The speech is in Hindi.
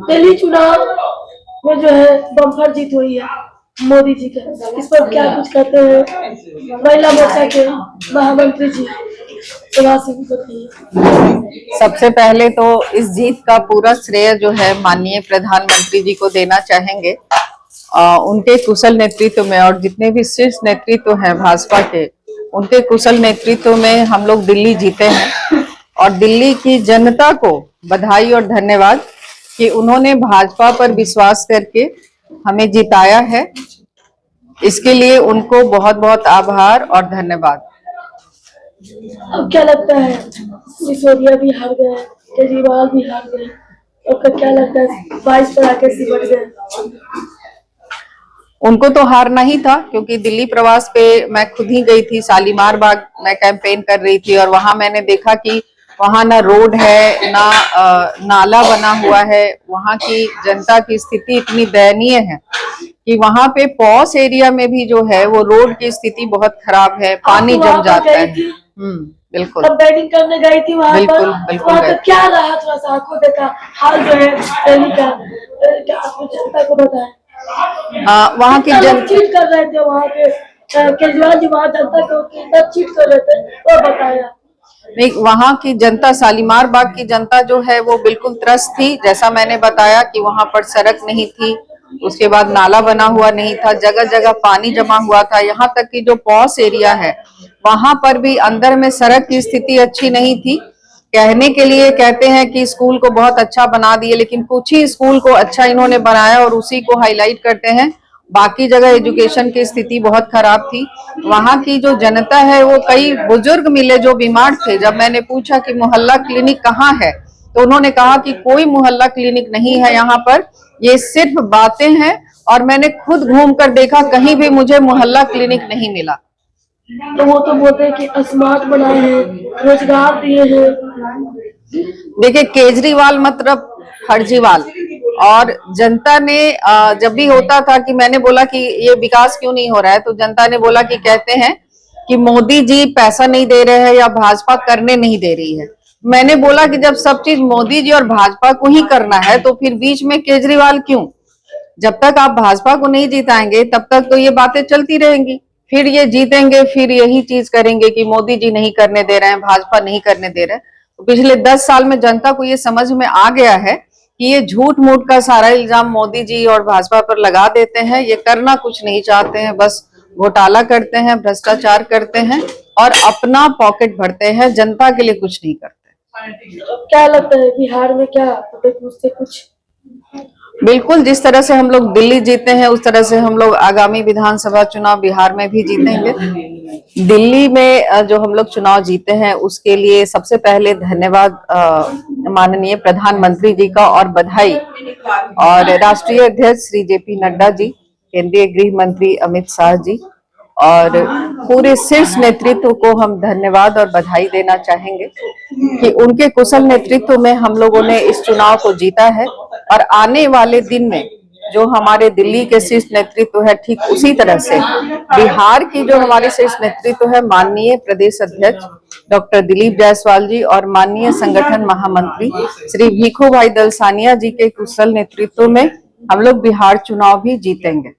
दिल्ली चुनाव में जो है बम्पर जीत हुई है मोदी जी के, इस पर क्या कुछ कहते हैं महिला मोर्चा के महामंत्री जी? सबसे पहले तो इस जीत का पूरा श्रेय जो है माननीय प्रधानमंत्री जी को देना चाहेंगे। उनके कुशल नेतृत्व में और जितने भी शीर्ष नेतृत्व हैं भाजपा के, उनके कुशल नेतृत्व में हम लोग दिल्ली जीते हैं। और दिल्ली की जनता को बधाई और धन्यवाद कि उन्होंने भाजपा पर विश्वास करके हमें जिताया है। इसके लिए उनको बहुत बहुत आभार और धन्यवाद। अब क्या लगता है, सिसोदिया भी हार गए, केजरीवाल भी हार गए, तो क्या लगता है 22 पर आके सिमट गए? उनको तो हारना ही था, क्योंकि दिल्ली प्रवास पे मैं खुद ही गई थी। शालीमार बाग मैं कैंपेन कर रही थी और वहां मैंने देखा कि वहां ना रोड है ना नाला बना हुआ है। वहां की जनता की स्थिति इतनी दयनीय है कि वहां पे पॉस एरिया में भी जो है वो रोड की स्थिति बहुत खराब है, पानी जम जाता है। बिल्कुल। तब बैटिंग करने गई थी वहां पर, वहां पर क्या रहा, थोड़ा सा आंखों देखा हाल जो है दिल्ली का, क्या जनता को बताएं? वहाँ की चीट कर रहे थे वहाँ पे केजरीवाल जी, वहाँ जनता को कितना चीट कर रहे थे वो बताया? नहीं, वहाँ की जनता, शालीमार बाग की जनता जो है वो बिल्कुल त्रस्त थी। जैसा मैंने बताया कि वहाँ पर सड़क नहीं थी, उसके बाद नाला बना हुआ नहीं था, जगह जगह पानी जमा हुआ था। यहाँ तक कि जो पॉस एरिया है वहां पर भी अंदर में सड़क की स्थिति अच्छी नहीं थी। कहने के लिए कहते हैं कि स्कूल को बहुत अच्छा बना दिए, लेकिन कुछ ही स्कूल को अच्छा इन्होंने बनाया और उसी को हाईलाइट करते हैं। बाकी जगह एजुकेशन की स्थिति बहुत खराब थी। वहां की जो जनता है वो, कई बुजुर्ग मिले जो बीमार थे। जब मैंने पूछा कि मोहल्ला क्लिनिक कहाँ है, तो उन्होंने कहा कि कोई मोहल्ला क्लिनिक नहीं है यहाँ पर, ये सिर्फ बातें हैं। और मैंने खुद घूम कर देखा, कहीं भी मुझे मोहल्ला क्लिनिक नहीं मिला। तो वो तो बोलते हैं कि स्मार्ट बनाए हैं, रोजगार दिए हैं। देखिए, केजरीवाल मतलब फर्जीवाल। और जनता ने जब भी होता था कि मैंने बोला कि ये विकास क्यों नहीं हो रहा है, तो जनता ने बोला कि कहते हैं कि मोदी जी पैसा नहीं दे रहे हैं या भाजपा करने नहीं दे रही है। मैंने बोला कि जब सब चीज मोदी जी और भाजपा को ही करना है तो फिर बीच में केजरीवाल क्यों? जब तक आप भाजपा को नहीं जिताएंगे तब तक तो ये बातें चलती रहेंगी। फिर ये जीतेंगे, फिर यही चीज करेंगे कि मोदी जी नहीं करने दे रहे हैं, भाजपा नहीं करने दे रहे हैं। तो पिछले 10 साल में जनता को ये समझ में आ गया है कि ये झूठ मूठ का सारा इल्जाम मोदी जी और भाजपा पर लगा देते हैं। ये करना कुछ नहीं चाहते हैं, बस घोटाला करते हैं, भ्रष्टाचार करते हैं और अपना पॉकेट भरते हैं, जनता के लिए कुछ नहीं करते। क्या लगता है बिहार में क्या मुझसे कुछ? बिल्कुल, जिस तरह से हम लोग दिल्ली जीते हैं उस तरह से हम लोग आगामी विधानसभा चुनाव बिहार में भी जीतेंगे। दिल्ली में जो हम लोग चुनाव जीते हैं उसके लिए सबसे पहले धन्यवाद माननीय प्रधानमंत्री जी का और बधाई, और राष्ट्रीय अध्यक्ष श्री जेपी नड्डा जी, केंद्रीय गृह मंत्री अमित शाह जी और पूरे शीर्ष नेतृत्व को हम धन्यवाद और बधाई देना चाहेंगे कि उनके कुशल नेतृत्व में हम लोगों ने इस चुनाव को जीता है। और आने वाले दिन में जो हमारे दिल्ली के शीर्ष नेतृत्व है, ठीक उसी तरह से बिहार की जो हमारे शीर्ष नेतृत्व है, माननीय प्रदेश अध्यक्ष डॉक्टर दिलीप जायसवाल जी और माननीय संगठन महामंत्री श्री भीखू भाई दलसानिया जी के कुशल नेतृत्व में हम लोग बिहार चुनाव भी जीतेंगे।